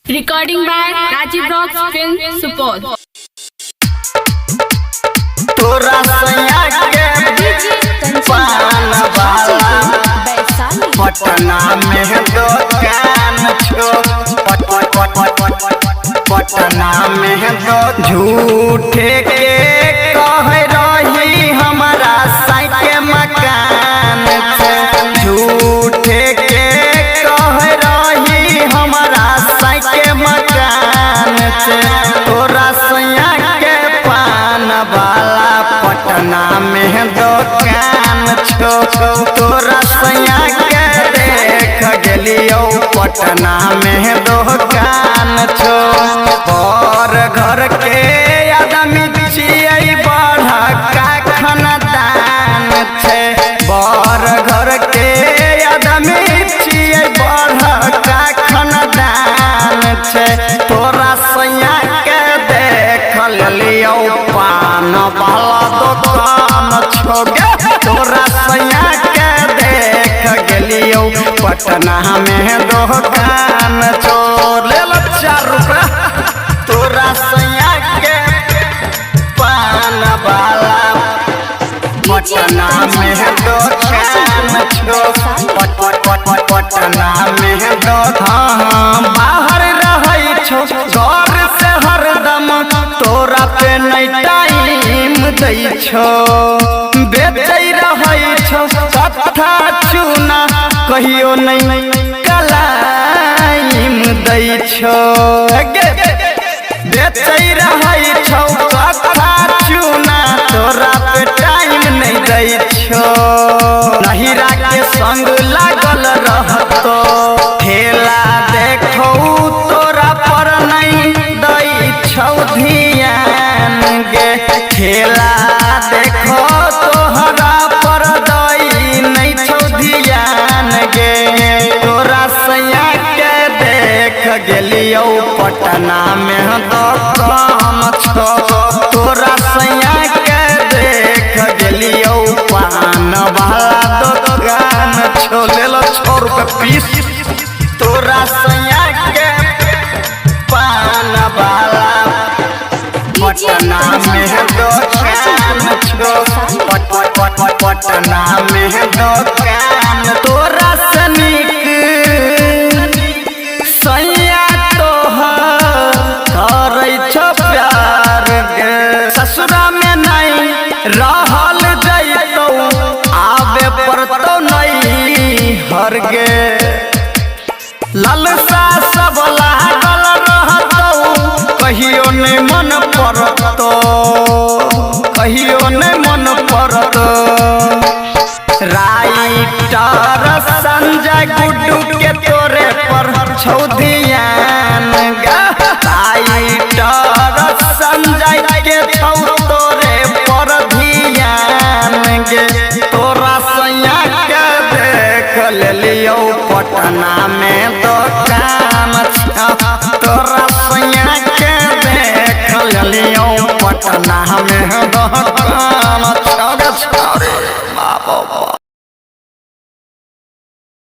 Recording by Rajiv Rocks Film Support. तोरा सैया के पान वाला पटना में दुकान छो पटना में दो झूठे के कह रही हमारा साइके मकान से झूठे के कह रही हमारा साइके मकान से तोरा सैया के पान वाला पटना में दुकान छो तोरा सैया के देख गेलियो पटना में दुकान छो और घर के आदमी छियै बड़ा का खानदान छे बर घर के आदमी छियै बड़ा का खानदान छे तोरा सैया के देख लियो पान वाला दुकान छो तोरा सैया के देख गेलियो पटना में दुकान छो ले लो 4 रुपया तोरा सैया के पान वाला पटना में दुकान छो पटना में दुकान बाहर रहै छो घर से हरदम तोरा पे नहीं टाइम दै छो बेचै रहै छो कथा चूना कहियो नहीं कलाइम दै छो बेचै रहै छो कथा चूना तोरा पे टाइम नहीं दै छो नहिरा के संग लागल रहतो ठेला देखो तोरा पर नहीं दै छौ ध्यान गे ठेला देखो तोहरा पर दै नहीं छौ ध्यान गे तोरा सैया के देख गेलियो पटना में दुकान छो तोरा सैया के देख गेलियो पान वाला दुकान छो ले लो 6 रुपया पीस तोरा सैया के पान वाला पटना में दुकान छो पटना में दुकान तोरा सनिक सैया तोहर करै छो प्यार गे ससुरा में नहीं रहल जैतो आबे पड़तो नहीं हर गे ललसा सब लागल रहतो कहियो नहीं मन पड़तो कहियो नहीं मन पड़तो राइटर संजय गुड्डू के तोरे पर छौ ध्यान राइटर संजय के छौ तोरे पर ध्यान गे तोरा सैया के देख लियो पटना में दुकान छो तोरा सैया के देख लियो पटना में दुकान छो